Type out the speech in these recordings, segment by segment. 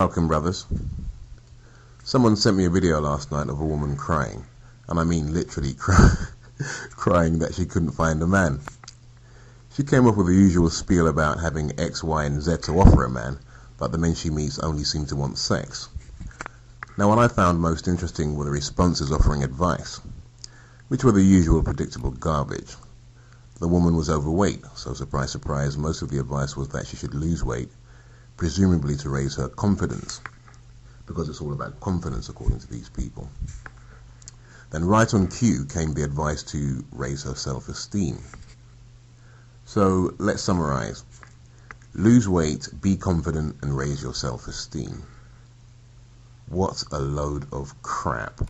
Welcome, brothers. Someone sent me a video last night of a woman crying, and I mean literally crying that she couldn't find a man. She came up with the usual spiel about having X, Y, and Z to offer a man, but the men she meets only seem to want sex. Now, what I found most interesting were the responses offering advice, which were the usual predictable garbage. The woman was overweight, so surprise, surprise, most of the advice was that she should lose weight, presumably to raise her confidence, because it's all about confidence according to these people. Then right on cue came the advice to raise her self-esteem. So let's summarize. Lose weight, be confident, and raise your self-esteem. What a load of crap.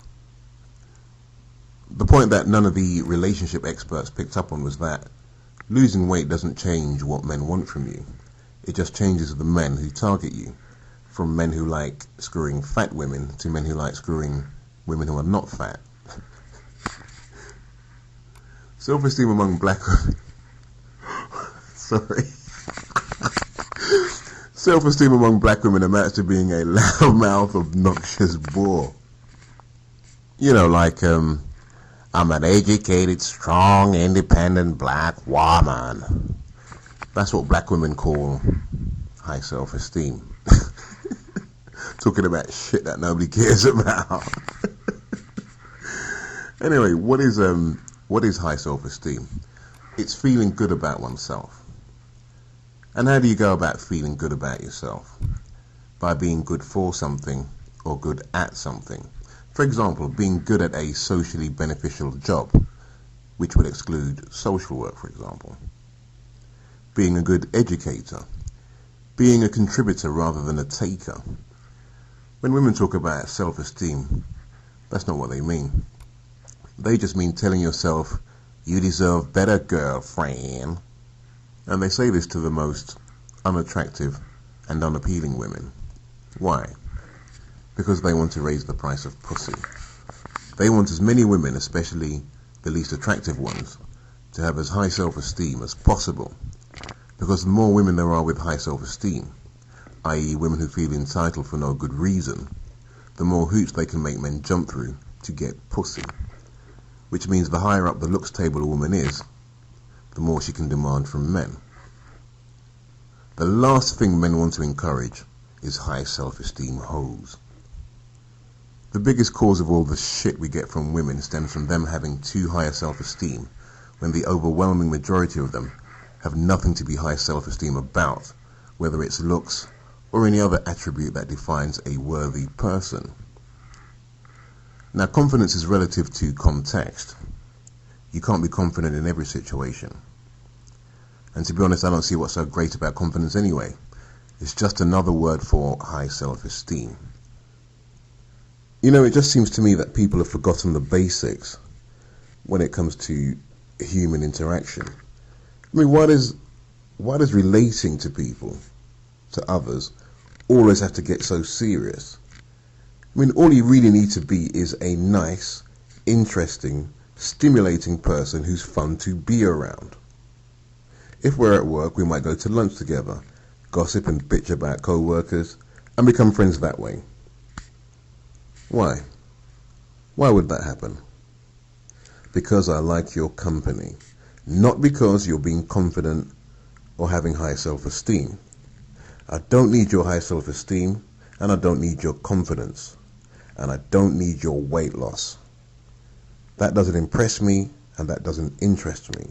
The point that none of the relationship experts picked up on was that losing weight doesn't change what men want from you. It just changes the men who target you, from men who like screwing fat women to men who like screwing women who are not fat. Self-esteem among black women. Sorry. Self-esteem among black women amounts to being a loudmouth, obnoxious bore. You know, like, I'm an educated, strong, independent black woman. That's what black women call high self-esteem. Talking about shit that nobody cares about. Anyway, what is high self-esteem? It's feeling good about oneself. And how do you go about feeling good about yourself? By being good for something or good at something. For example, being good at a socially beneficial job, which would exclude social work, for example. Being a good educator. Being a contributor rather than a taker. When women talk about self-esteem, that's not what they mean. They just mean telling yourself, you deserve better, girlfriend. And they say this to the most unattractive and unappealing women. Why? Because they want to raise the price of pussy. They want as many women, especially the least attractive ones, to have as high self-esteem as possible. Because the more women there are with high self-esteem, i.e. women who feel entitled for no good reason, the more hoops they can make men jump through to get pussy. Which means the higher up the looks table a woman is, the more she can demand from men. The last thing men want to encourage is high self-esteem hoes. The biggest cause of all the shit we get from women stems from them having too high a self-esteem, when the overwhelming majority of them have nothing to be high self-esteem about, whether it's looks or any other attribute that defines a worthy person. Now, confidence is relative to context. You can't be confident in every situation. And to be honest, I don't see what's so great about confidence anyway. It's just another word for high self-esteem. You know, it just seems to me that people have forgotten the basics when it comes to human interaction. I mean, why does relating to people, to others, always have to get so serious? I mean, all you really need to be is a nice, interesting, stimulating person who's fun to be around. If we're at work, we might go to lunch together, gossip and bitch about co-workers, and become friends that way. Why? Why would that happen? Because I like your company, not because you're being confident or having high self-esteem. I don't need your high self-esteem, and I don't need your confidence, and I don't need your weight loss. That doesn't impress me, and that doesn't interest me.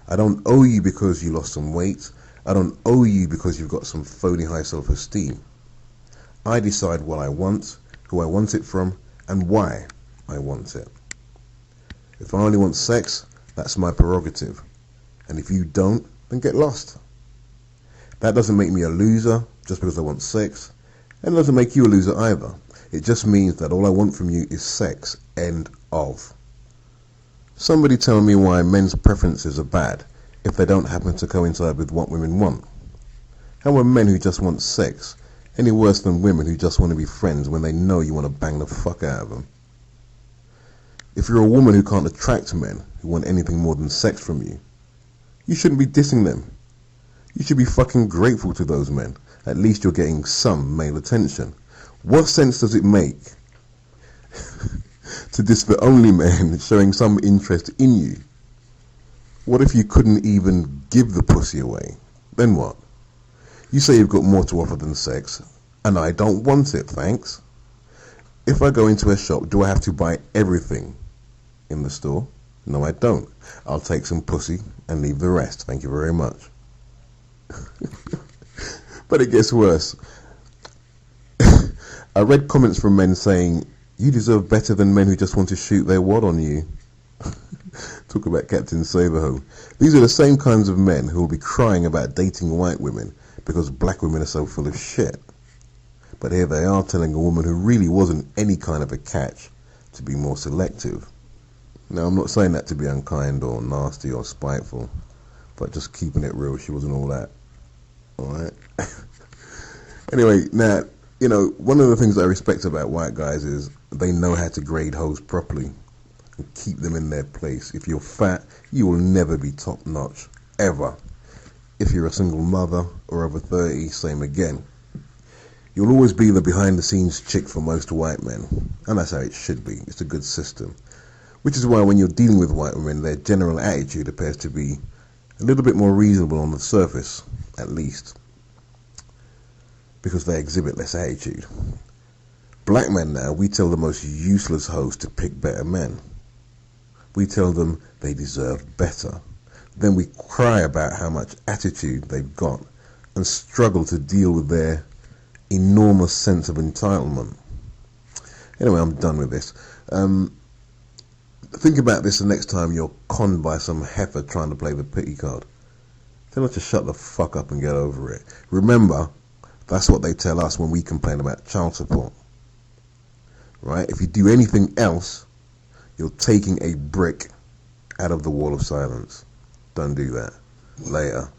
I don't owe you because you lost some weight. I don't owe you because you've got some phony high self-esteem. I decide what I want, who I want it from, and why I want it. If I only want sex, that's my prerogative. And if you don't, then get lost. That doesn't make me a loser just because I want sex, and it doesn't make you a loser either. It just means that all I want from you is sex. End of. Somebody tell me why men's preferences are bad if they don't happen to coincide with what women want. How are men who just want sex any worse than women who just want to be friends when they know you want to bang the fuck out of them? If you're a woman who can't attract men who want anything more than sex from you, you shouldn't be dissing them. You should be fucking grateful to those men At least you're getting some male attention. What sense does it make to diss the only man showing some interest in you? What if you couldn't even give the pussy away? Then what? You say you've got more to offer than sex, and I don't want it, thanks. If I go into a shop, do I have to buy everything in the store? No, I don't. I'll take some pussy and leave the rest. Thank you very much. But it gets worse. I read comments from men saying, you deserve better than men who just want to shoot their wad on you. Talk about Captain Saberho. These are the same kinds of men who will be crying about dating white women because black women are so full of shit. But here they are telling a woman who really wasn't any kind of a catch to be more selective. Now, I'm not saying that to be unkind or nasty or spiteful, but just keeping it real, she wasn't all that. Alright? Anyway, now, you know, one of the things I respect about white guys is they know how to grade hoes properly and keep them in their place. If you're fat, you will never be top notch, ever. If you're a single mother or over 30, same again. You'll always be the behind the scenes chick for most white men, and that's how it should be. It's a good system. Which is why when you're dealing with white women, their general attitude appears to be a little bit more reasonable on the surface, at least, because they exhibit less attitude. Black men now, we tell the most useless hoes to pick better men. We tell them they deserve better. Then we cry about how much attitude they've got and struggle to deal with their enormous sense of entitlement. Anyway, I'm done with this. Think about this the next time you're conned by some heifer trying to play the pity card. Tell her to shut the fuck up and get over it. Remember, that's what they tell us when we complain about child support. Right? If you do anything else, you're taking a brick out of the wall of silence. Don't do that. Later.